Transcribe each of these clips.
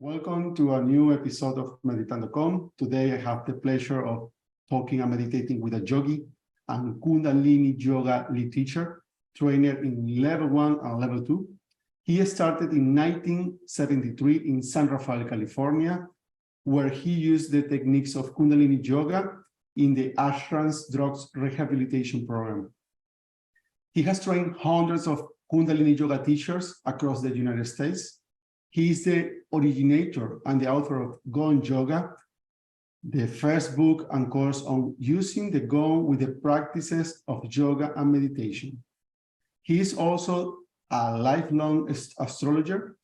Welcome to a new episode of Meditando.com. Today I have the pleasure of talking and meditating with a yogi and Kundalini Yoga lead teacher, trainer in level 1 and level 2. He started in 1973 in San Rafael, California, where he used the techniques of Kundalini Yoga in the Ashram's drugs rehabilitation program. He has trained hundreds of Kundalini Yoga teachers across the United States. He is the originator and the author of Gong Yoga, the first book and course on using the Gong with the practices of yoga and meditation. He is also a lifelong astrologer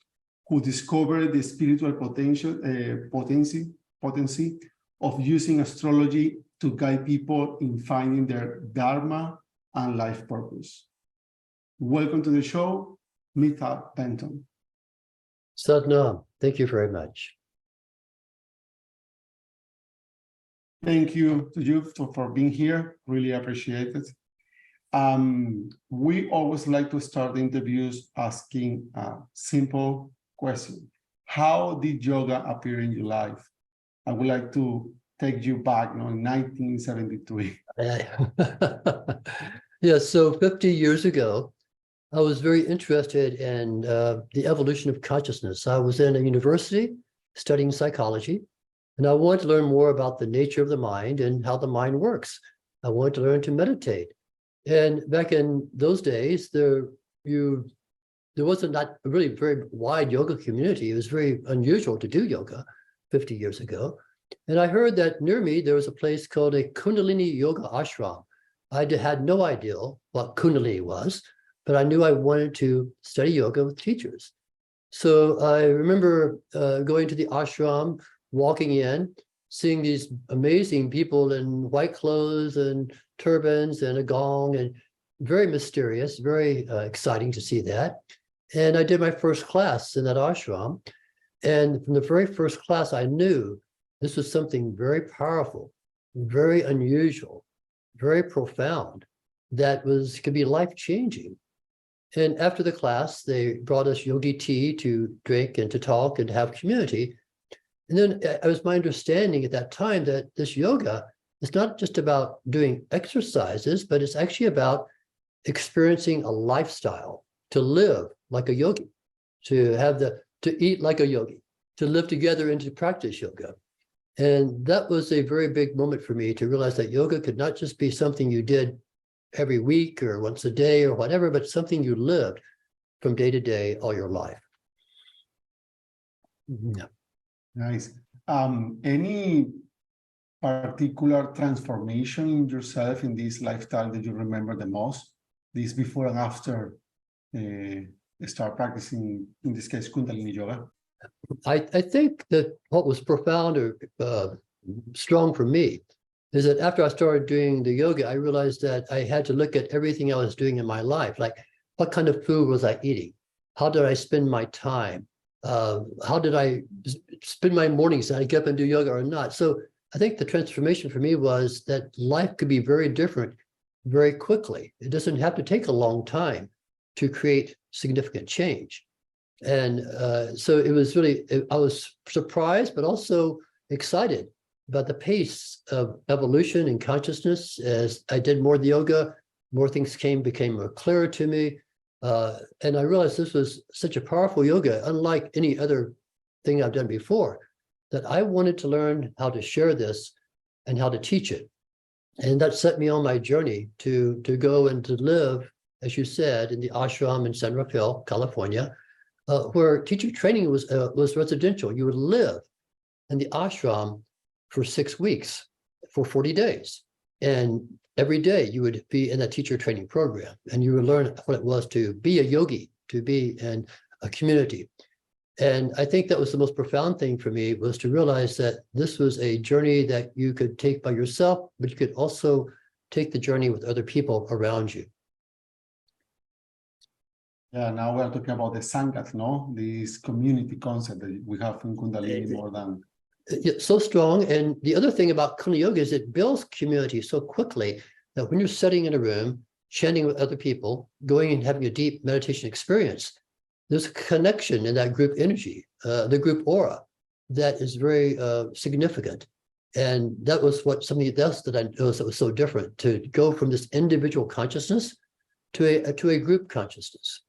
who discovered the spiritual potency of using astrology to guide people in finding their dharma and life purpose. Welcome to the show, Mehtab Benton. Sadhna, thank you very much. Thank you to you for being here. Really appreciate it. We always like to start the interviews asking a simple question. How did yoga appear in your life? I would like to take you back in 1973. Yeah, so 50 years ago, I was very interested in the evolution of consciousness. I was in a university studying psychology, and I wanted to learn more about the nature of the mind and how the mind works. I wanted to learn to meditate. And back in those days, there wasn't that really very wide yoga community. It was very unusual to do yoga 50 years ago. And I heard that near me, there was a place called a Kundalini Yoga ashram. I had no idea what Kundalini was, but I knew I wanted to study yoga with teachers. So I remember going to the ashram, walking in, seeing these amazing people in white clothes and turbans and a gong, and very mysterious, very exciting to see that. And I did my first class in that ashram. And from the very first class, I knew this was something very powerful, very unusual, very profound, that could be life-changing. And after the class, they brought us yogi tea to drink and to talk and to have community. And then it was my understanding at that time that this yoga is not just about doing exercises, but it's actually about experiencing a lifestyle, to live like a yogi, to eat like a yogi, to live together and to practice yoga. And that was a very big moment for me to realize that yoga could not just be something you did every week or once a day or whatever, but something you lived from day to day all your life. Yeah. Nice. Any particular transformation in yourself in this lifestyle that you remember the most? This before and after start practicing, in this case, Kundalini Yoga? I think that what was profound or strong for me is that after I started doing the yoga, I realized that I had to look at everything I was doing in my life. Like, what kind of food was I eating? How did I spend my time? How did I spend my mornings? Did I get up and do yoga or not? So I think the transformation for me was that life could be very different very quickly. It doesn't have to take a long time to create significant change. And so it was really, I was surprised, but also excited about the pace of evolution in consciousness. As I did more of the yoga, more things became more clear to me. And I realized this was such a powerful yoga, unlike any other thing I've done before, that I wanted to learn how to share this and how to teach it. And that set me on my journey to go and to live, as you said, in the ashram in San Rafael, California, where teacher training was residential. You would live in the ashram for 6 weeks, for 40 days. And every day you would be in a teacher training program, and you would learn what it was to be a yogi, to be in a community. And I think that was the most profound thing for me, was to realize that this was a journey that you could take by yourself, but you could also take the journey with other people around you. Yeah, now we're talking about the Sanghas, no? This community concept that we have in Kundalini more than... So strong. And the other thing about Kundalini Yoga is it builds community so quickly that when you're sitting in a room, chanting with other people, going and having a deep meditation experience, there's a connection in that group energy, the group aura. that is very significant. And that was what something else that I noticed that was so different, to go from this individual consciousness to a group consciousness.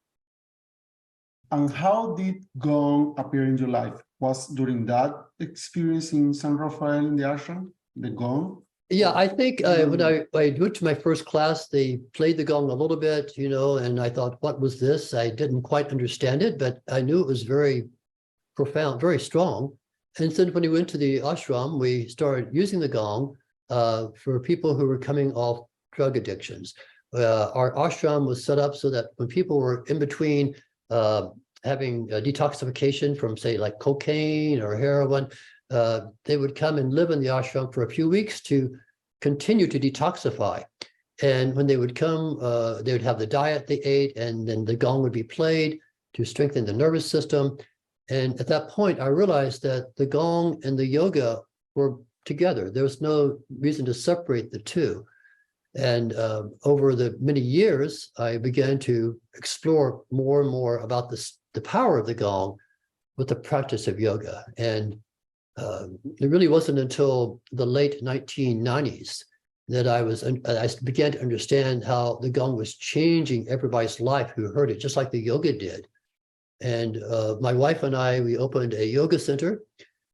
And how did Gong appear in your life? Was during that experience in San Rafael in the ashram, the Gong? Yeah, I think when I went to my first class, they played the gong a little bit, you know, and I thought, what was this? I didn't quite understand it, but I knew it was very profound, very strong. And then when we went to the ashram, we started using the gong for people who were coming off drug addictions. Our ashram was set up so that when people were in between having detoxification from, say, like cocaine or heroin, they would come and live in the ashram for a few weeks to continue to detoxify. And when they would come, they would have the diet they ate, and then the gong would be played to strengthen the nervous system. And at that point, I realized that the gong and the yoga were together. There was no reason to separate the two. And over the many years, I began to explore more and more about the power of the gong with the practice of yoga. And it really wasn't until the late 1990s that I began to understand how the gong was changing everybody's life who heard it, just like the yoga did. And my wife and I, we opened a yoga center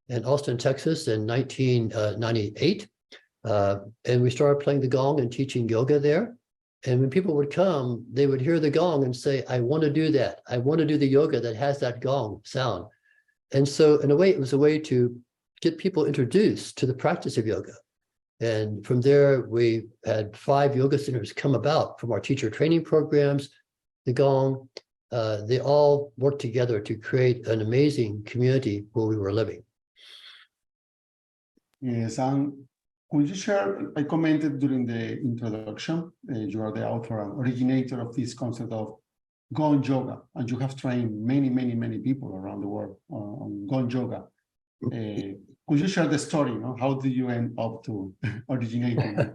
in Austin, Texas in 1998. And we started playing the gong and teaching yoga there. And when people would come, they would hear the gong and say, I want to do that. I want to do the yoga that has that gong sound. And so in a way, it was a way to get people introduced to the practice of yoga. And from there, we had 5 yoga centers come about from our teacher training programs, the gong. They all worked together to create an amazing community where we were living. Yes, and could you share, I commented during the introduction, you are the author and originator of this concept of Gong Yoga, and you have trained many, many, many people around the world on Gong Yoga. Could you share the story? You know? How did you end up to originating?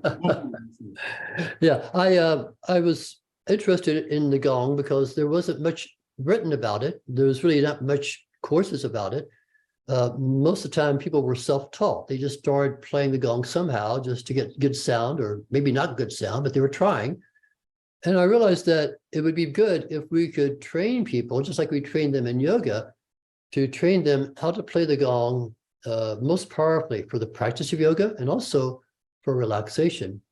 Yeah, I was interested in the gong because there wasn't much written about it. There was really not much courses about it. Most of the time, people were self-taught. They just started playing the gong somehow just to get good sound, or maybe not good sound, but they were trying. And I realized that it would be good if we could train people, just like we trained them in yoga, to train them how to play the gong most powerfully for the practice of yoga and also for relaxation.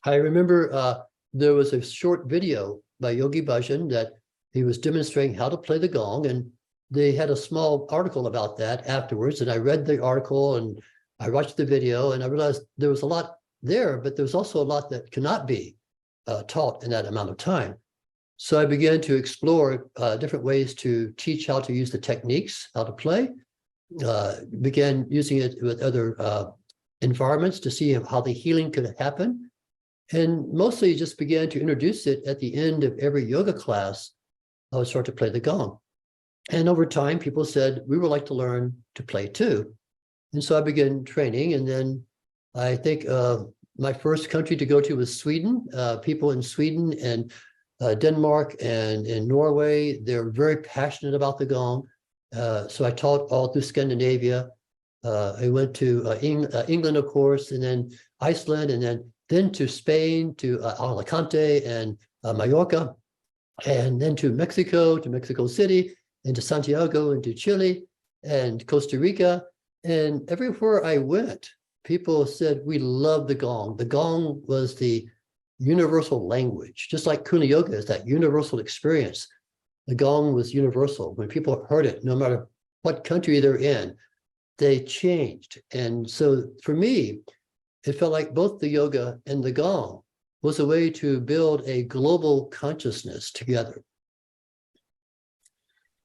I remember there was a short video by Yogi Bhajan that he was demonstrating how to play the gong, and they had a small article about that afterwards. And I read the article and I watched the video, and I realized there was a lot there, but there was also a lot that cannot be taught in that amount of time. So I began to explore different ways to teach how to use the techniques, how to play, began using it with other environments to see how the healing could happen. And mostly just began to introduce it at the end of every yoga class. I would start to play the gong. And over time, people said, we would like to learn to play too. And so I began training. And then I think my first country to go to was Sweden. People in Sweden and Denmark and in Norway, they're very passionate about the gong. So I taught all through Scandinavia. I went to England, of course, and then Iceland, and then to Spain, to Alicante and Mallorca, and then to Mexico City, and to Santiago, and to Chile, and Costa Rica. And everywhere I went, people said, we love the gong. The gong was the universal language, just like Kundalini Yoga is that universal experience. The gong was universal. When people heard it, no matter what country they're in, they changed. And so for me, it felt like both the yoga and the gong was a way to build a global consciousness together.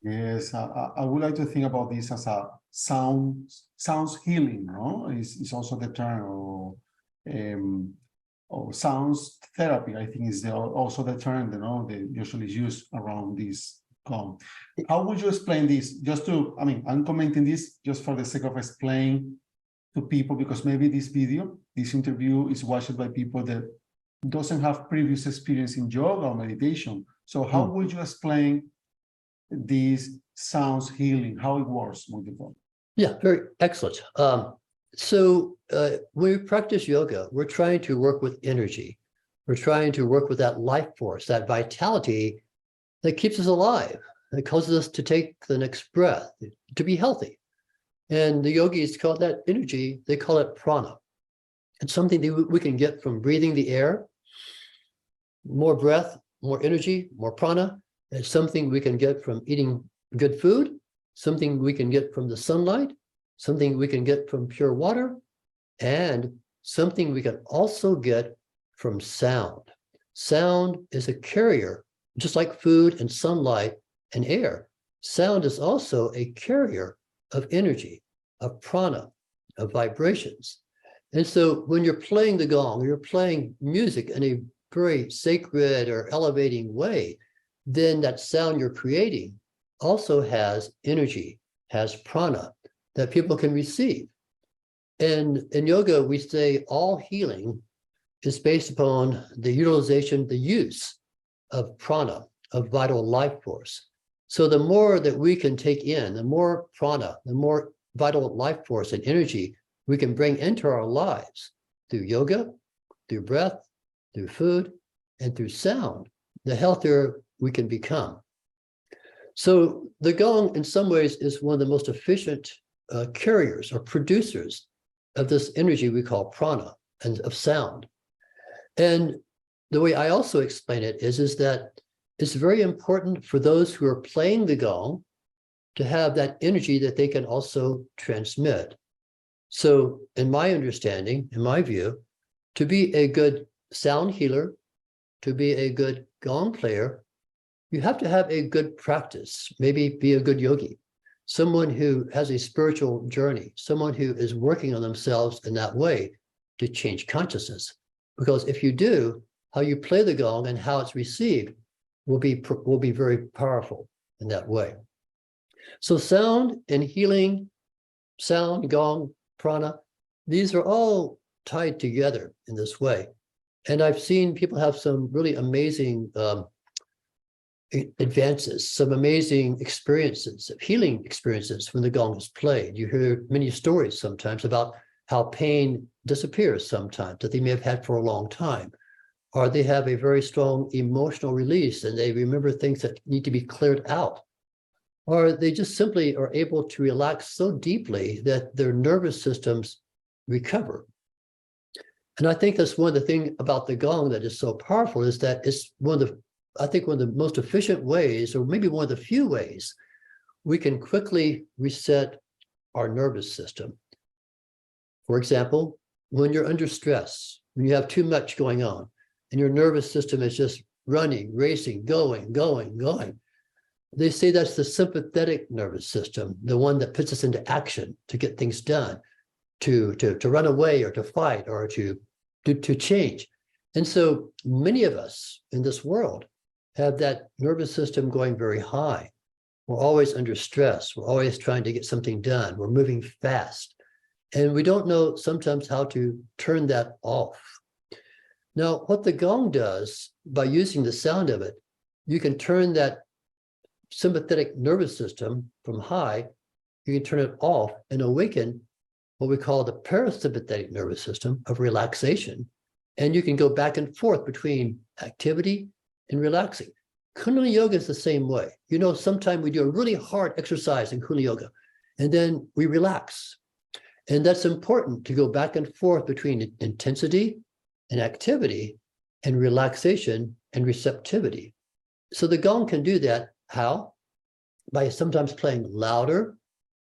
Yes, I would like to think about this as a sounds healing, no? It's also the term, or sounds therapy, I think is also the term, you know, they usually use around this gong. How would you explain this? Just to, I mean, I'm commenting this just for the sake of explaining to people, because maybe this interview is watched by people that doesn't have previous experience in yoga or meditation. So how would you explain this sounds healing, how it works with the gong? Yeah, very excellent. When we practice yoga, we're trying to work with energy. We're trying to work with that life force, that vitality that keeps us alive, that causes us to take the next breath, to be healthy. And the yogis call that energy, they call it prana. It's something that we can get from breathing the air, more breath, more energy, more prana. It's something we can get from eating good food, something we can get from the sunlight, something we can get from pure water, and something we can also get from sound. Sound is a carrier, just like food and sunlight and air. Sound is also a carrier of energy, of prana, of vibrations. And so when you're playing the gong, or you're playing music in a very sacred or elevating way, then that sound you're creating also has energy, has prana that people can receive. And in yoga, we say all healing is based upon the utilization, the use of prana, of vital life force. So the more that we can take in, the more prana, the more vital life force and energy we can bring into our lives through yoga, through breath, through food, and through sound, the healthier we can become. So the gong, in some ways, is one of the most efficient carriers or producers of this energy we call prana and of sound. And the way I also explain it is that it's very important for those who are playing the gong to have that energy that they can also transmit. So in my understanding, in my view, to be a good sound healer, to be a good gong player, you have to have a good practice, maybe be a good yogi, someone who has a spiritual journey, someone who is working on themselves in that way to change consciousness. Because if you do, how you play the gong and how it's received will be very powerful in that way. So sound and healing, sound, gong, prana, these are all tied together in this way. And I've seen people have some really amazing advances, some amazing experiences, healing experiences when the gong is played. You hear many stories sometimes about how pain disappears sometimes that they may have had for a long time, or they have a very strong emotional release and they remember things that need to be cleared out, or they just simply are able to relax so deeply that their nervous systems recover. And I think that's one of the things about the gong that is so powerful is that it's one of the most efficient ways, or maybe one of the few ways, we can quickly reset our nervous system. For example, when you're under stress, when you have too much going on, and your nervous system is just running, racing, going, they say that's the sympathetic nervous system, the one that puts us into action to get things done, to run away or to fight or to change. And so many of us in this world have that nervous system going very high. We're always under stress. We're always trying to get something done. We're moving fast. And we don't know sometimes how to turn that off. Now, what the gong does, by using the sound of it, you can turn that sympathetic nervous system from high, you can turn it off and awaken what we call the parasympathetic nervous system of relaxation. And you can go back and forth between activity and relaxing. Kundalini Yoga is the same way. You know, sometimes we do a really hard exercise in Kundalini Yoga, and then we relax. And that's important to go back and forth between intensity and activity and relaxation and receptivity. So the gong can do that. How? By sometimes playing louder,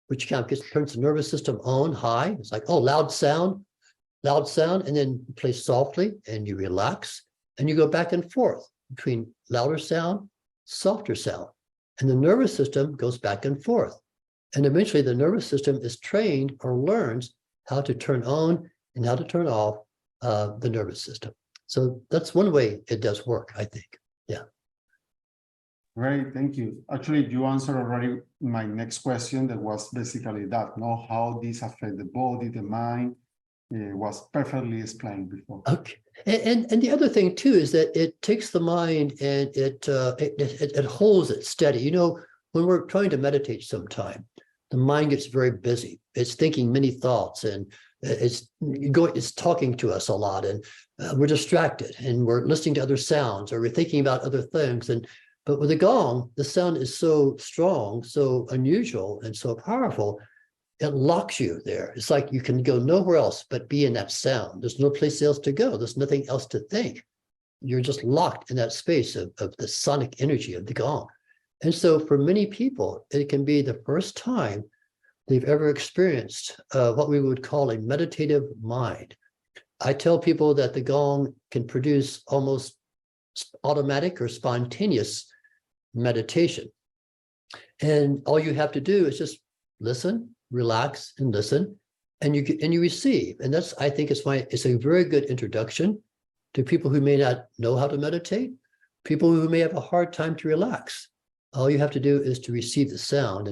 which kind of turns the nervous system on high. It's like, oh, loud sound, and then you play softly and you relax and you go back and forth between louder sound, softer sound. And the nervous system goes back and forth. And eventually the nervous system is trained or learns how to turn on and how to turn off the nervous system. So that's one way it does work, I think. Yeah. Great, thank you. Actually, you answered already my next question that was basically that, no, how this affects the body, the mind. It was perfectly explained before. Okay. And the other thing too is that it takes the mind and it holds it steady. You know, when we're trying to meditate sometime, the mind gets very busy. It's thinking many thoughts, and it's talking to us a lot, and we're distracted, and we're listening to other sounds, or we're thinking about other things. But with the gong, the sound is so strong, so unusual, and so powerful, it locks you there. It's like you can go nowhere else but be in that sound. There's no place else to go. There's nothing else to think. You're just locked in that space of the sonic energy of the gong. And so for many people, it can be the first time they've ever experienced what we would call a meditative mind. I tell people that the gong can produce almost automatic or spontaneous meditation. And all you have to do is just listen, relax, and listen, and you receive. And that's, I think, it's a very good introduction to people who may not know how to meditate, people who may have a hard time to relax. All you have to do is to receive the sound.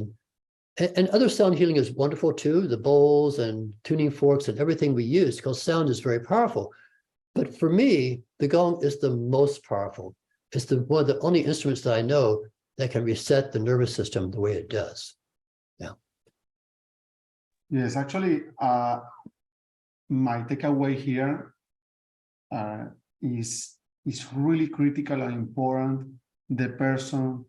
And other sound healing is wonderful too, the bowls and tuning forks and everything we use, because sound is very powerful. But for me, the gong is the most powerful. It's one of the only instruments that I know that can reset the nervous system the way it does. Yeah. Yes, actually, my takeaway here is really critical and important, the person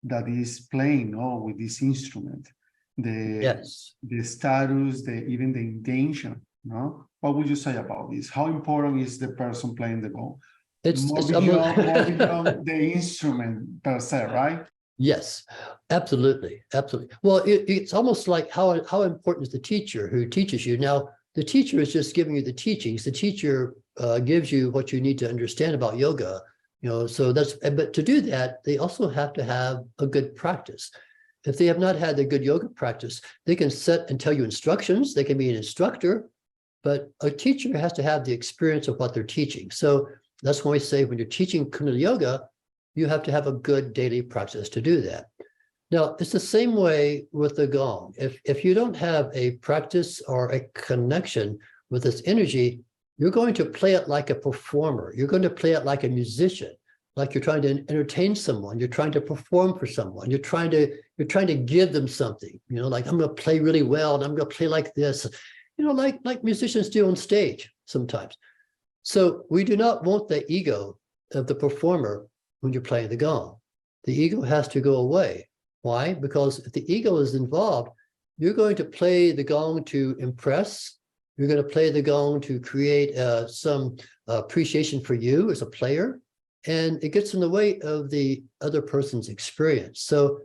that is playing with this instrument, the status, even the intention. No, what would you say about this? How important is the person playing the gong? More beyond the instrument per se, right? Yes, absolutely, absolutely. Well, it's almost like how important is the teacher who teaches you. Now, the teacher is just giving you the teachings. The teacher gives you what you need to understand about yoga. So but to do that, they also have to have a good practice. If they have not had the good yoga practice, they can set and tell you instructions. They can be an instructor, but a teacher has to have the experience of what they're teaching. So that's why we say when you're teaching Kundalini Yoga, you have to have a good daily practice to do that. Now, it's the same way with the gong. If you don't have a practice or a connection with this energy, you're going to play it like a performer. You're going to play it like a musician, like you're trying to entertain someone. You're trying to perform for someone. You're trying to give them something. Like I'm going to play really well, and I'm going to play like this. Like musicians do on stage sometimes. So we do not want the ego of the performer when you're playing the gong. The ego has to go away. Why? Because if the ego is involved, you're going to play the gong to impress. You're going to play the gong to create some appreciation for you as a player, and it gets in the way of the other person's experience. So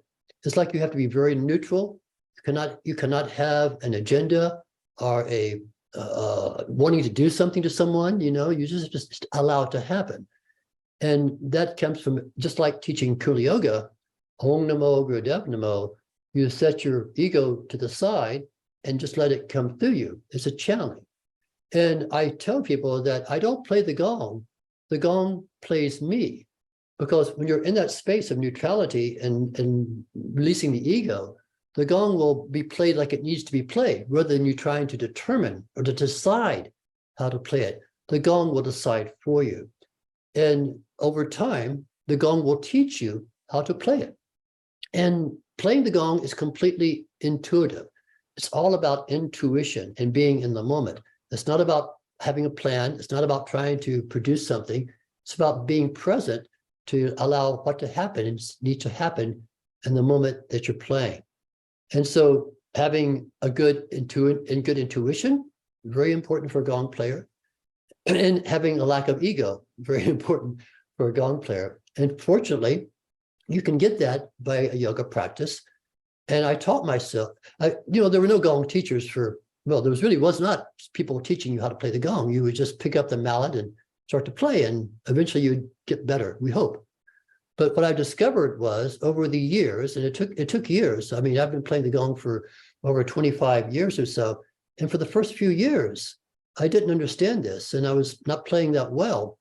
it's like you have to be very neutral. You cannot have an agenda or a wanting to do something to someone. You just allow it to happen. And that comes from just like teaching Kundalini Yoga, Om Namo Gurudev Namo, you set your ego to the side and just let it come through you. It's a channeling. And I tell people that I don't play the gong plays me. Because when you're in that space of neutrality and releasing the ego, the gong will be played like it needs to be played, rather than you trying to determine or to decide how to play it. The gong will decide for you. And over time, the gong will teach you how to play it. And playing the gong is completely intuitive. It's all about intuition and being in the moment. It's not about having a plan. It's not about trying to produce something. It's about being present to allow what to happen and need to happen in the moment that you're playing. And so having a good intuition, very important for a gong player. And having a lack of ego, very important for a gong player. And fortunately, you can get that by a yoga practice. And I taught myself, there were no gong teachers was not people teaching you how to play the gong. You would just pick up the mallet and start to play, and eventually you'd get better, we hope. But what I discovered was over the years, and it took years. I mean, I've been playing the gong for over 25 years or so. And for the first few years, I didn't understand this, and I was not playing that well.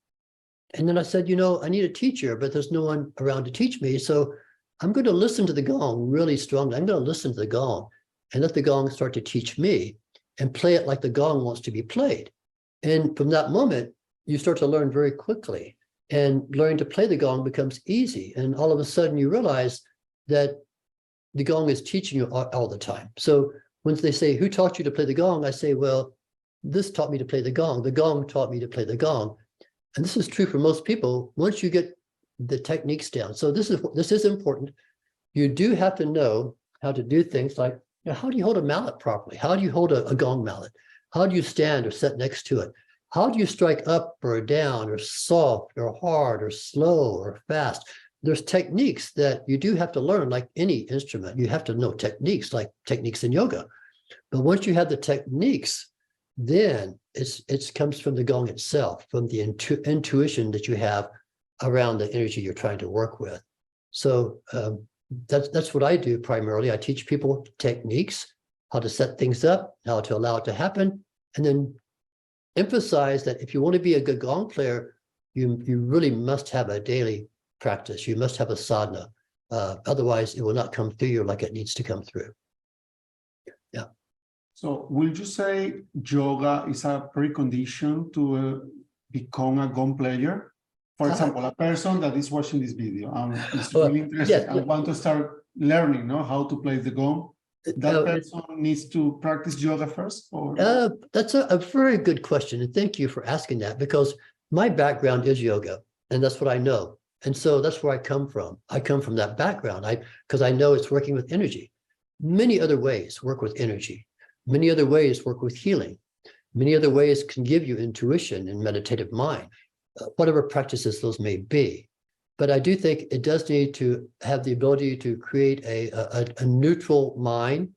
And then I said, I need a teacher, but there's no one around to teach me. So I'm going to listen to the gong really strongly. I'm going to listen to the gong and let the gong start to teach me and play it like the gong wants to be played. And from that moment, you start to learn very quickly, and learning to play the gong becomes easy. And all of a sudden you realize that the gong is teaching you all the time. So when they say, who taught you to play the gong? I say, well, this taught me to play the gong. The gong taught me to play the gong. And this is true for most people once you get the techniques down. So this is important. You do have to know how to do things like, how do you hold a mallet properly? How do you hold a gong mallet? How do you stand or sit next to it? How do you strike up or down or soft or hard or slow or fast? There's techniques that you do have to learn, like any instrument. You have to know techniques, like techniques in yoga. But once you have the techniques, then it comes from the gong itself, from the intuition that you have around the energy you're trying to work with. So that's what I do primarily. I teach people techniques, how to set things up, how to allow it to happen, and then emphasize that if you want to be a good gong player, you really must have a daily practice. You must have a sadhana. Otherwise, it will not come through you like it needs to come through. Yeah. So would you say yoga is a precondition to become a gong player? For example, a person that is watching this video and is really interested and want to start learning, how to play the gong, that person needs to practice yoga first? Or? That's a very good question. And thank you for asking that, because my background is yoga, and that's what I know. And so that's where I come from. I come from that background because I know it's working with energy. Many other ways work with energy. Many other ways work with healing. Many other ways can give you intuition and meditative mind, whatever practices those may be. But I do think it does need to have the ability to create a neutral mind,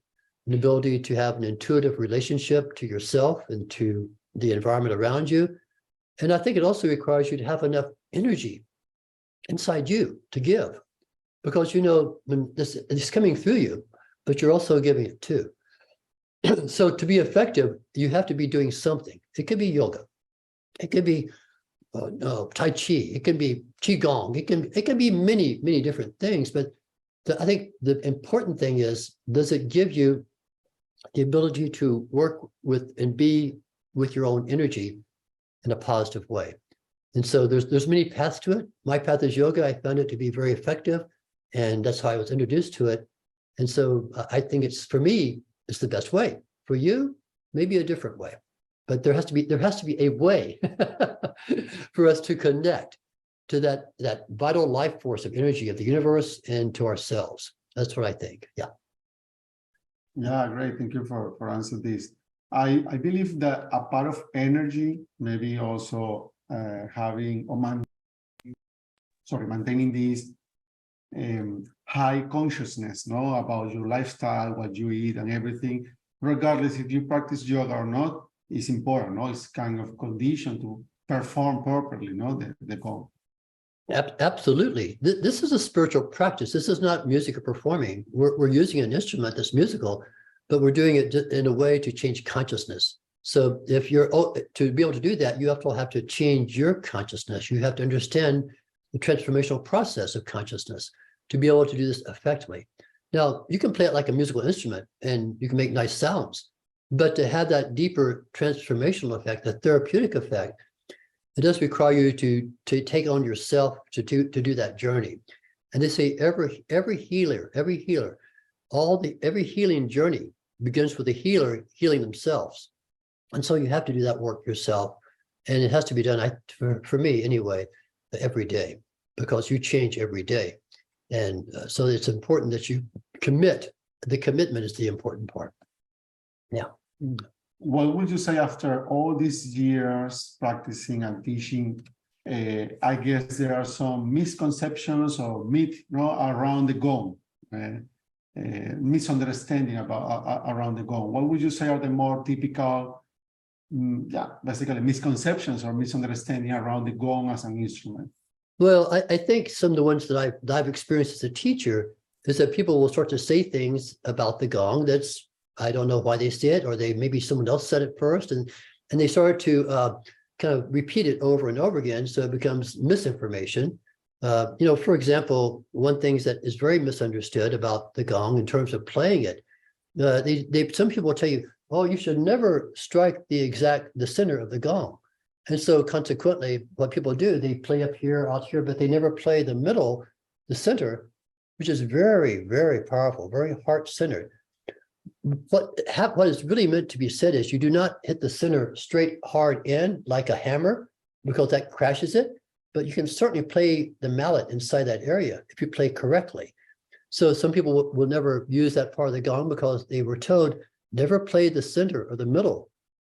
an ability to have an intuitive relationship to yourself and to the environment around you. And I think it also requires you to have enough energy inside you to give, because when this is coming through you, but you're also giving it too. So to be effective, you have to be doing something. It could be yoga. It could be Tai Chi. It can be Qigong. It can be many, many different things. But I think the important thing is, does it give you the ability to work with and be with your own energy in a positive way? And so there's many paths to it. My path is yoga. I found it to be very effective, and that's how I was introduced to it. And so I think for me, it's the best way. For you, maybe a different way. But there has to be a way for us to connect to that vital life force of energy of the universe and to ourselves. That's what I think. Yeah. Yeah, great. Thank you for answering this. I believe that a part of energy, maybe also maintaining this high consciousness, about your lifestyle, what you eat and everything, regardless if you practice yoga or not, is important. It's kind of condition to perform properly, the gong. Absolutely. This is a spiritual practice. This is not music or performing. We're using an instrument that's musical, but we're doing it in a way to change consciousness. So if you're to be able to do that, you have to change your consciousness. You have to understand the transformational process of consciousness to be able to do this effectively. Now, you can play it like a musical instrument and you can make nice sounds, but to have that deeper transformational effect, the therapeutic effect, it does require you to take on yourself to do that journey. And they say every healer, every healing journey begins with the healer healing themselves. And so you have to do that work yourself. And it has to be done, for me anyway, every day, because you change every day. And so it's important that you commit. The commitment is the important part. Yeah. What would you say after all these years practicing and teaching? I guess there are some misconceptions or myths around the gong, misunderstanding around the gong. What would you say are the more typical, basically misconceptions or misunderstanding around the gong as an instrument? Well, I think some of the ones that I've experienced as a teacher is that people will start to say things about the gong that's, I don't know why they say it, or maybe someone else said it first, and they start to kind of repeat it over and over again, so it becomes misinformation. For example, one thing that is very misunderstood about the gong in terms of playing it, some people will tell you, oh, you should never strike the center of the gong. And so consequently, what people do, they play up here, out here, but they never play the middle, the center, which is very, very powerful, very heart-centered. What is really meant to be said is you do not hit the center straight hard in like a hammer, because that crashes it, but you can certainly play the mallet inside that area if you play correctly. So some people will never use that part of the gong because they were told never play the center or the middle.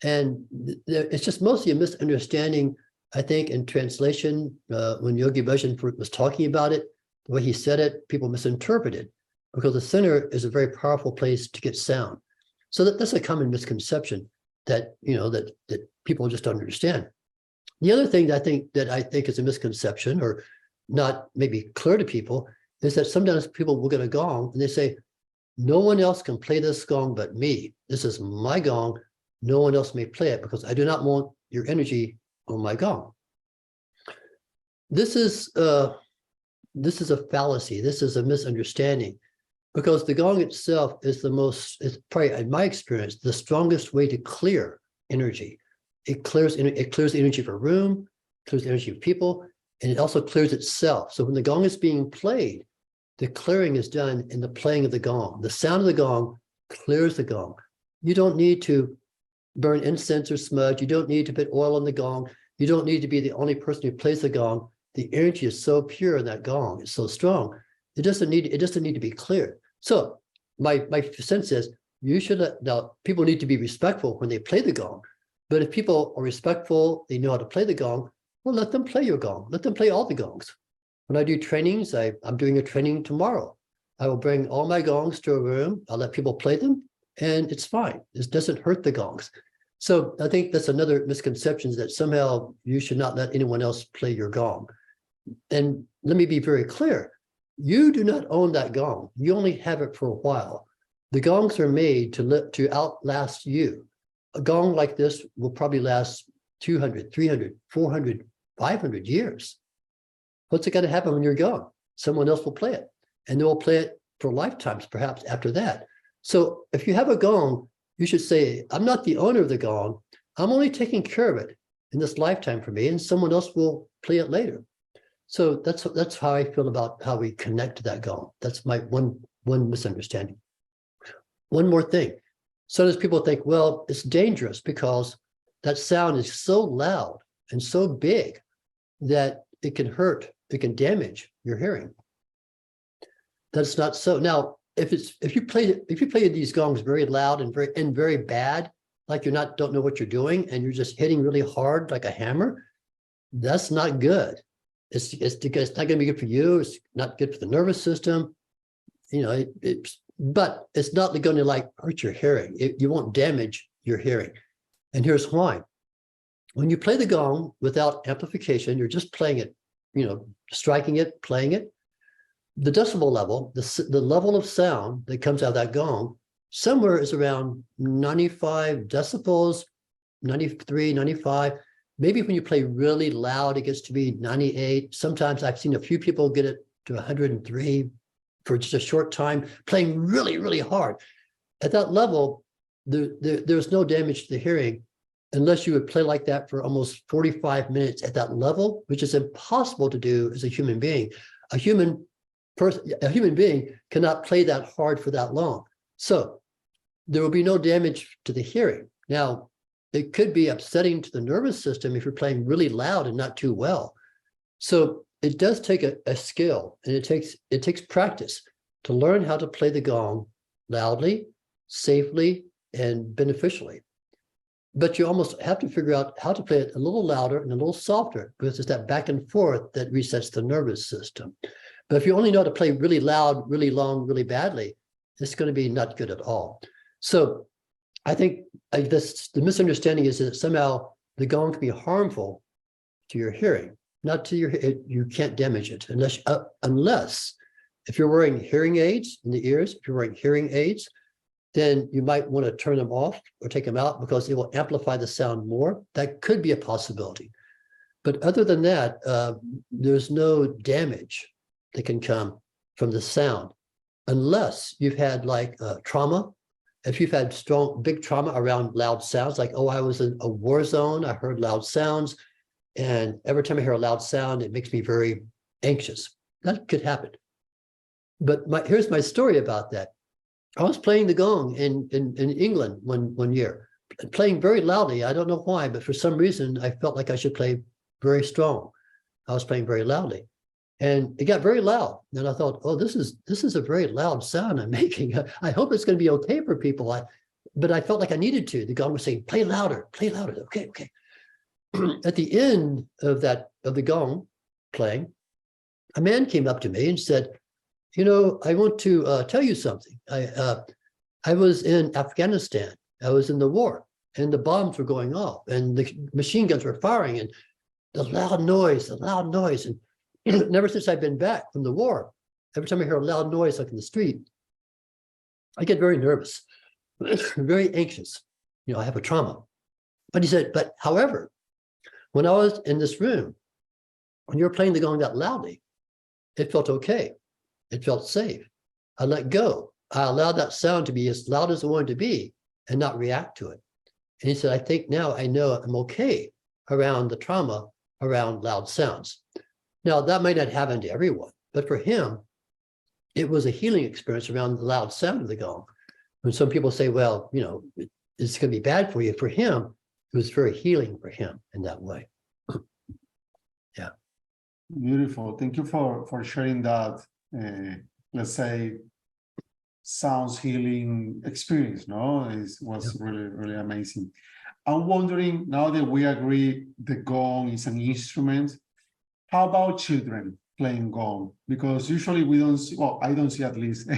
And it's just mostly a misunderstanding, I think, in translation. When Yogi Bhajan was talking about it, the way he said it, people misinterpreted, because the center is a very powerful place to get sound. So that's a common misconception that, that people just don't understand. The other thing that I think is a misconception, or not maybe clear to people, is that sometimes people will get a gong and they say, no one else can play this gong but me. This is my gong. No one else may play it because I do not want your energy on my gong. This is a fallacy. This is a misunderstanding, because the gong itself is is probably, in my experience, the strongest way to clear energy. It clears the energy of a room, clears the energy of people, and it also clears itself. So when the gong is being played, the clearing is done in the playing of the gong. The sound of the gong clears the gong. You don't need to burn incense or smudge. You don't need to put oil on the gong. You don't need to be the only person who plays the gong. The energy is so pure in that gong. It's so strong. It doesn't need to be cleared. So my sense is now people need to be respectful when they play the gong. But if people are respectful, they know how to play the gong, well, let them play your gong. Let them play all the gongs. When I do trainings, I'm doing a training tomorrow. I will bring all my gongs to a room. I'll let people play them, and it's fine. It doesn't hurt the gongs. So I think that's another misconception, that somehow you should not let anyone else play your gong. And let me be very clear. You do not own that gong. You only have it for a while. The gongs are made to outlast you. A gong like this will probably last 200, 300, 400, 500 years. What's it going to happen when you're gone? Someone else will play it, and they will play it for lifetimes, perhaps after that. So if you have a gong, you should say, I'm not the owner of the gong. I'm only taking care of it in this lifetime for me, and someone else will play it later. So that's how I feel about how we connect to that gong. That's my one misunderstanding. One more thing. Sometimes people think, well, it's dangerous because that sound is so loud and so big that it can hurt, it can damage your hearing. That's not so. Now, if you play these gongs very loud and very bad, like you don't know what you're doing and you're just hitting really hard like a hammer, that's not good. It's not going to be good for you. It's not good for the nervous system. But it's not going to hurt your hearing. You won't damage your hearing. And here's why. When you play the gong without amplification, you're just playing it, striking it, playing it. The decibel level, the level of sound that comes out of that gong, somewhere is around 95 decibels, 93, 95. Maybe when you play really loud, it gets to be 98. Sometimes I've seen a few people get it to 103 for just a short time, playing really, really hard. At that level, there's no damage to the hearing unless you would play like that for almost 45 minutes at that level, which is impossible to do as a human being. A human being cannot play that hard for that long. So there will be no damage to the hearing. Now, it could be upsetting to the nervous system if you're playing really loud and not too well. So it does take a skill, and it takes practice to learn how to play the gong loudly, safely, and beneficially. But you almost have to figure out how to play it a little louder and a little softer, because it's that back and forth that resets the nervous system. But if you only know how to play really loud, really long, really badly, it's going to be not good at all. So I think the misunderstanding is that somehow the gong can be harmful to your hearing, not to your, you can't damage it unless if you're wearing hearing aids in the ears, if you're wearing hearing aids, then you might want to turn them off or take them out because it will amplify the sound more. That could be a possibility. But other than that, there's no damage that can come from the sound unless you've had trauma. If you've had big trauma around loud sounds, like, oh, I was in a war zone, I heard loud sounds, and every time I hear a loud sound, it makes me very anxious. That could happen. But here's my story about that. I was playing the gong in England one year, playing very loudly. I don't know why, but for some reason, I felt like I should play very strong. I was playing very loudly. And it got very loud. And I thought, oh, this is a very loud sound I'm making. I hope it's going to be okay for people. But I felt like I needed to. The gong was saying, play louder, play louder. Okay, okay. At the end of the gong playing, a man came up to me and said, you know, I want to tell you something. I was in Afghanistan. I was in the war, and the bombs were going off, and the machine guns were firing, and the loud noise. And ever since I've been back from the war, every time I hear a loud noise like in the street, I get very nervous, very anxious. You know, I have a trauma. But he said, but however, when I was in this room, when you were playing the gong that loudly, it felt okay. It felt safe. I let go. I allowed that sound to be as loud as it wanted to be and not react to it. And he said, I think now I know I'm okay around the trauma, around loud sounds. Now, that might not happen to everyone, but for him, it was a healing experience around the loud sound of the gong. When some people say, well, you know, it's going to be bad for you. For him, it was very healing for him in that way. Yeah. Beautiful. Thank you for sharing that, let's say, sounds healing experience. No, it was really, really amazing. I'm wondering, now that we agree the gong is an instrument, how about children playing gong? Because usually we don't see, well, I don't see at least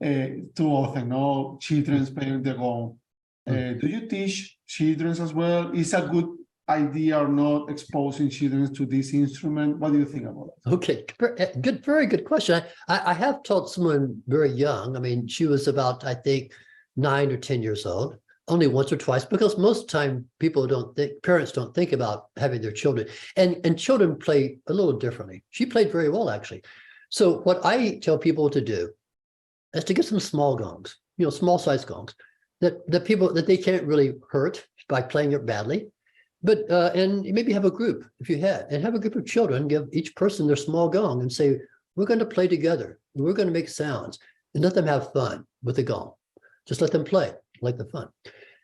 too often, no, children playing the gong. Do you teach children as well? Is a good idea or not exposing children to this instrument? What do you think about it? Okay, good, very good question. I have taught someone very young. I mean, she was about, I think, 9 or 10 years old, only once or twice, because most of the time parents don't think about having their children, and children play a little differently. She played very well, actually. So what I tell people to do is to get some small gongs, you know, small size gongs that they can't really hurt by playing it badly. But and maybe have a group if you have a group of children, give each person their small gong and say, we're going to play together. We're going to make sounds and let them have fun with the gong. Just let them play, like the fun.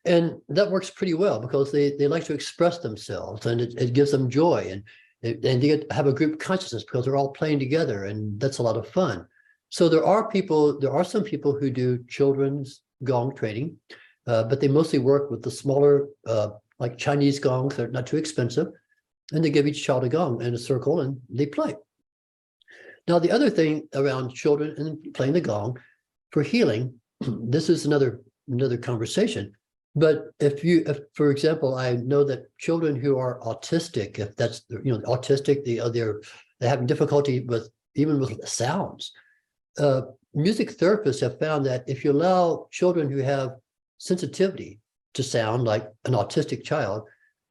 And that works pretty well because they like to express themselves, and it gives them joy, and they have a group consciousness because they're all playing together, and that's a lot of fun. So there are some people who do children's gong training, but they mostly work with the smaller like Chinese gongs. They're not too expensive, and they give each child a gong in a circle and they play. Now, the other thing around children and playing the gong for healing, this is another conversation. But if for example, I know that children who are autistic, if that's, you know, autistic, they're having difficulty even with sounds. Music therapists have found that if you allow children who have sensitivity to sound, like an autistic child,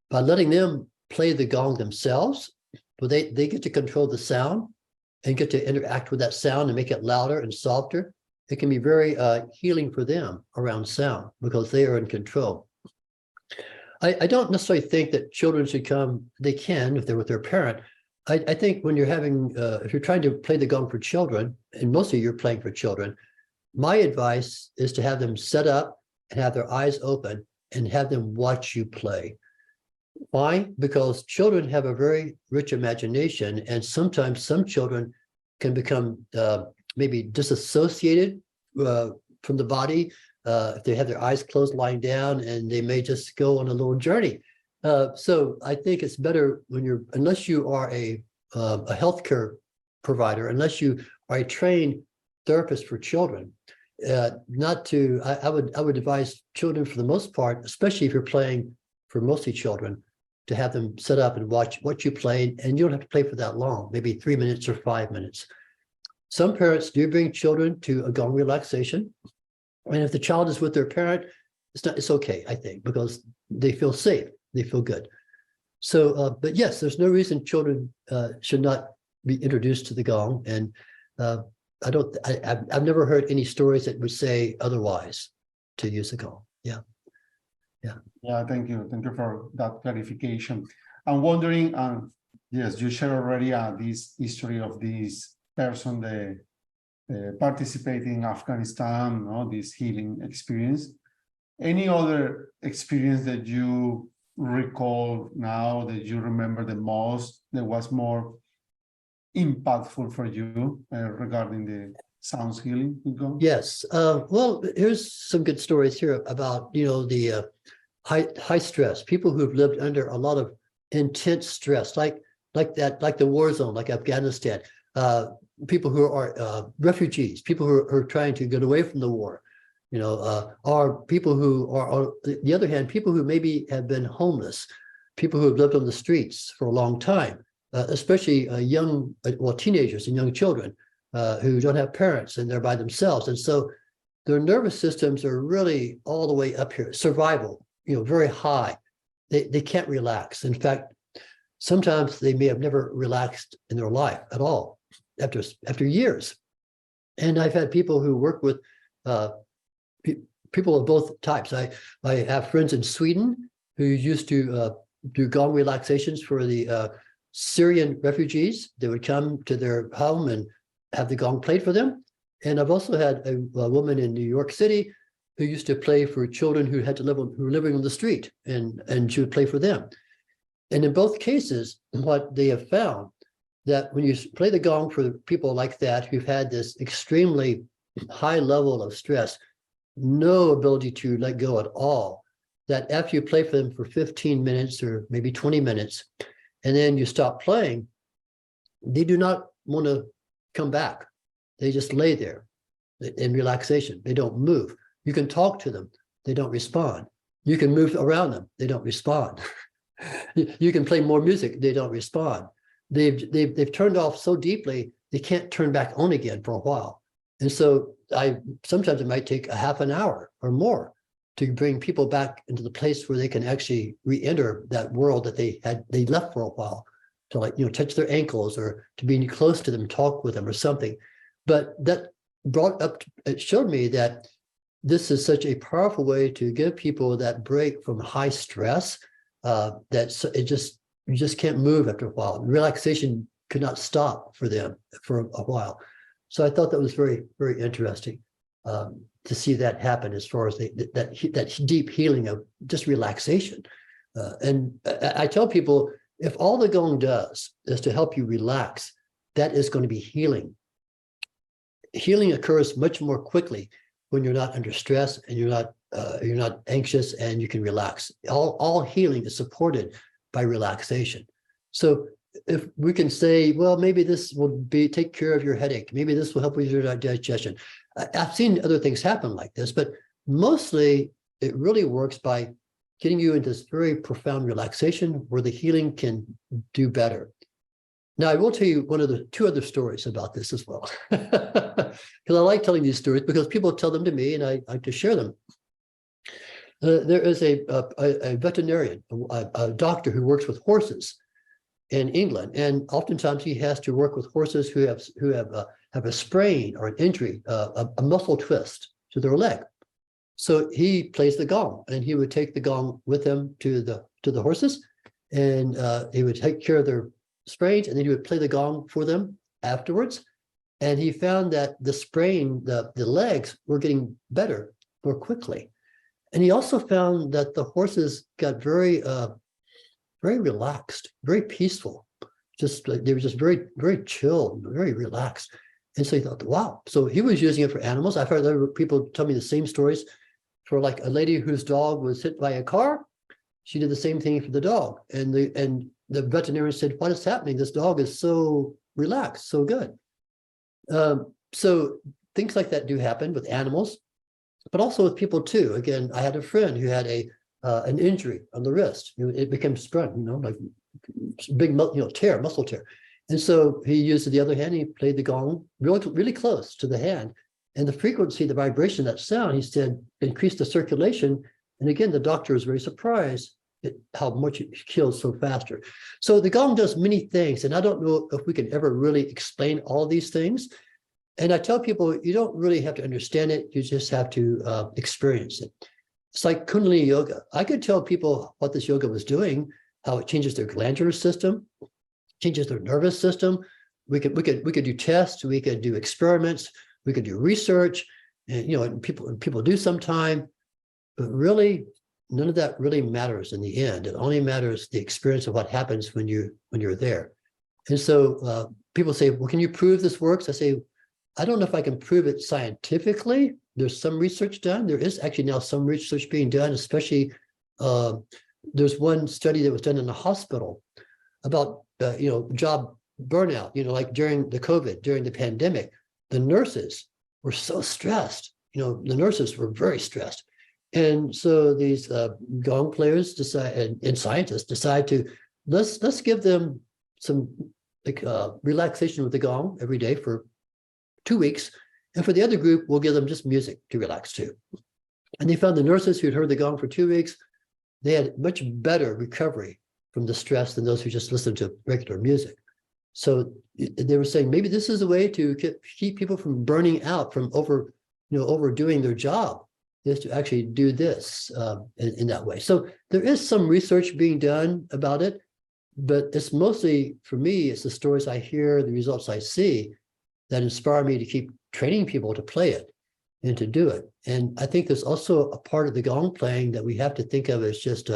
by letting them play the gong themselves, well, they get to control the sound and get to interact with that sound and make it louder and softer. It can be very healing for them around sound because they are in control. I don't necessarily think that children should come. They can if they're with their parent. I think when you're having, if you're trying to play the gong for children, and mostly you're playing for children, my advice is to have them set up and have their eyes open and have them watch you play. Why? Because children have a very rich imagination, and sometimes some children can become maybe disassociated from the body if they have their eyes closed lying down, and they may just go on a little journey. So I think it's better when unless you are a healthcare provider, unless you are a trained therapist for children, not to, I would advise children for the most part, especially if you're playing for mostly children, to have them set up and watch what you play, and you don't have to play for that long, maybe 3 minutes or 5 minutes. Some parents do bring children to a gong relaxation, and if the child is with their parent, it's okay, I think, because they feel safe, they feel good. So, but yes, there's no reason children should not be introduced to the gong, and I've never heard any stories that would say otherwise to use the gong. Yeah. Thank you for that clarification. I'm wondering, yes, you shared already this history of this person, the participating in Afghanistan, this healing experience. Any other experience that you recall now that you remember the most that was more impactful for you regarding the sounds healing? Yes. Well, here's some good stories here about, the high stress, people who've lived under a lot of intense stress, like the war zone, like Afghanistan, people who are refugees, people who are trying to get away from the war, are people who are, on the other hand, people who maybe have been homeless, people who have lived on the streets for a long time, especially teenagers and young children who don't have parents and they're by themselves. And so their nervous systems are really all the way up here, survival, very high. They can't relax. In fact, sometimes they may have never relaxed in their life at all after years. And I've had people who work with people of both types. I have friends in Sweden who used to do gong relaxations for the Syrian refugees. They would come to their home and have the gong played for them. And I've also had a woman in New York City who used to play for children who were living on the street, and she would play for them. And in both cases, what they have found that when you play the gong for people like that who've had this extremely high level of stress, no ability to let go at all, that after you play for them for 15 minutes or maybe 20 minutes, and then you stop playing, they do not want to come back. They just lay there in relaxation. They don't move. You can talk to them. They don't respond. You can move around them. They don't respond. You can play more music. They don't respond. They've turned off so deeply, they can't turn back on again for a while. And so sometimes it might take a half an hour or more to bring people back into the place where they can actually re-enter that world that they left for a while, to touch their ankles or to be close to them, talk with them or something. But that it showed me that this is such a powerful way to give people that break from high stress, that you just can't move after a while. Relaxation could not stop for them for a while. So I thought that was very, very interesting to see that happen as far as that deep healing of just relaxation. And I tell people, if all the Gong does is to help you relax, that is going to be healing. Healing occurs much more quickly when you're not under stress and you're not anxious and you can relax. All healing is supported by relaxation. So if we can say, well, maybe this will take care of your headache, maybe this will help with your digestion. I've seen other things happen like this, but mostly it really works by getting you into this very profound relaxation where the healing can do better. Now, I will tell you two other stories about this as well, because I like telling these stories because people tell them to me and I like to share them. There is a veterinarian, a doctor who works with horses in England, and oftentimes he has to work with horses who have a sprain or an injury, a muscle twist to their leg. So he plays the gong, and he would take the gong with him to the horses, and he would take care of their sprains, and then he would play the gong for them afterwards. And he found that the sprain, the legs were getting better more quickly. And he also found that the horses got very relaxed, very peaceful. Just like they were just very, very chilled, very relaxed. And so he thought, wow. So he was using it for animals. I've heard other people tell me the same stories for like a lady whose dog was hit by a car. She did the same thing for the dog. And the veterinarian said, what is happening? This dog is so relaxed, so good. So things like that do happen with animals, but also with people too. Again, I had a friend who had an injury on the wrist. It became sprung, like big, muscle tear. And so he used the other hand. He played the gong really close to the hand, and the frequency, the vibration, that sound, he said, increased the circulation. And again, the doctor was very surprised at how much it heals so faster. So the gong does many things, and I don't know if we can ever really explain all these things. And I tell people, you don't really have to understand it. You just have to experience it. It's like Kundalini Yoga. I could tell people what this yoga was doing, how it changes their glandular system, changes their nervous system. We could do tests. We could do experiments. we can do research, and and people do sometime, but really none of that really matters in the end. It only matters the experience of what happens when you're there. And so people say, well, can you prove this works? I say, I don't know if I can prove it scientifically. There's some research done. There is actually now some research being done, especially there's one study that was done in a hospital about job burnout. Like during the COVID, during the pandemic, the nurses were so stressed. The nurses were very stressed. And so these gong players decide, and scientists decide to let's give them some relaxation with the gong every day for 2 weeks, and for the other group, we'll give them just music to relax to. And they found the nurses who'd heard the gong for 2 weeks, they had much better recovery from the stress than those who just listened to regular music. So they were saying maybe this is a way to keep people from burning out, from overdoing their job, is to actually do this in that way. So there is some research being done about it, but it's mostly, for me, it's the stories I hear, the results I see that inspire me to keep training people to play it and to do it. And I think there's also a part of the gong playing that we have to think of as just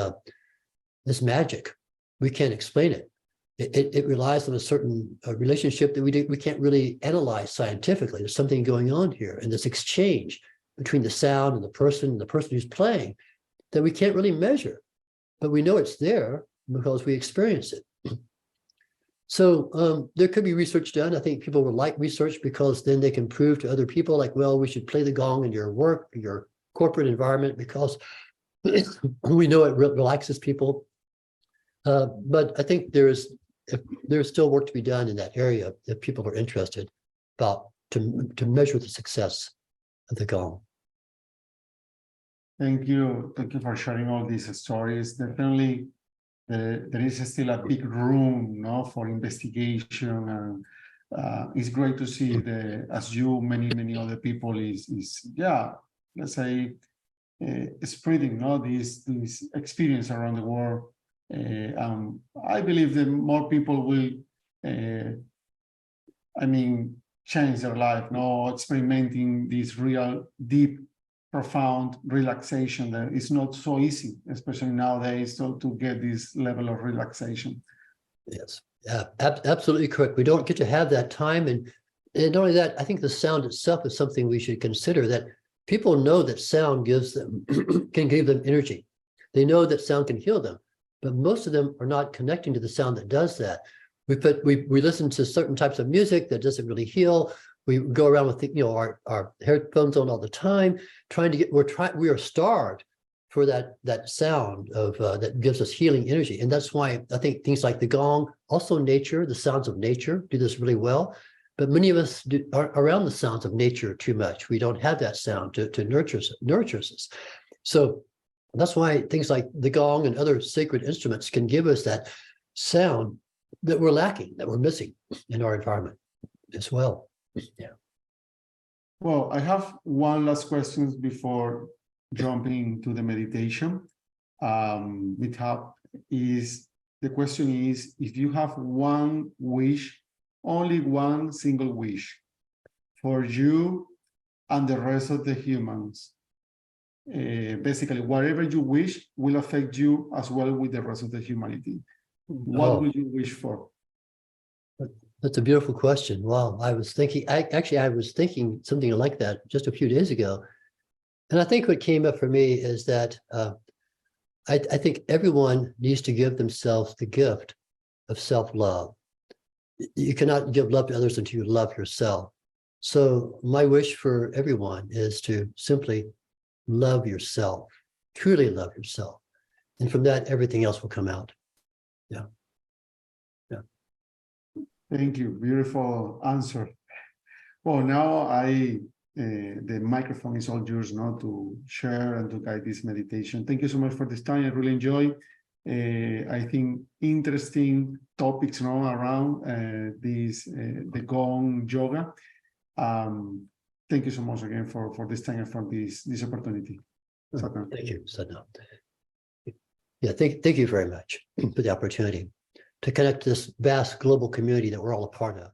this magic. We can't explain it. It relies on a certain relationship that we can't really analyze scientifically. There's something going on here, and this exchange between the sound and the person who's playing that we can't really measure, but we know it's there because we experience it. So there could be research done. I think people would like research because then they can prove to other people, like, well, we should play the gong in your work, your corporate environment, because we know it relaxes people. But I think there's still work to be done in that area if people are interested about to measure the success of the gong. Thank you for sharing all these stories. Definitely, there is still a big room, for investigation, and it's great to see as you, many other people is let's say, spreading, this experience around the world. I believe that more people will, change their life, experimenting this real deep, profound relaxation that is not so easy, especially nowadays, to get this level of relaxation. Yes, absolutely correct. We don't get to have that time. And not only that, I think the sound itself is something we should consider, that people know that sound can give them energy. They know that sound can heal them, but most of them are not connecting to the sound that does that. We listen to certain types of music that doesn't really heal. We go around with our headphones on all the time, we are starved for that sound of that gives us healing energy. And that's why I think things like the gong, also nature, the sounds of nature do this really well. But many of us are around the sounds of nature too much. We don't have that sound to nurture us. So that's why things like the gong and other sacred instruments can give us that sound that we're lacking, that we're missing in our environment as well. Yeah. Well, I have one last question before jumping into the meditation. Mehtab, the question is, if you have one wish, only one single wish for you and the rest of the humans, basically whatever you wish will affect you as well with the rest of the humanity. What would you wish for? That's a beautiful question. Wow. I was thinking something like that just a few days ago. And I think what came up for me is that I think everyone needs to give themselves the gift of self-love. You cannot give love to others until you love yourself. So my wish for everyone is to simply love yourself, truly love yourself. And from that, everything else will come out. Yeah. Yeah. Thank you. Beautiful answer. Well, now the microphone is all yours now to share and to guide this meditation. Thank you so much for this time. I really enjoy. I think interesting topics around the Gong Yoga. Thank you so much again for this time and for this opportunity. Satnam. Thank you, Satnam. Yeah, thank you very much for the opportunity to connect this vast global community that we're all a part of.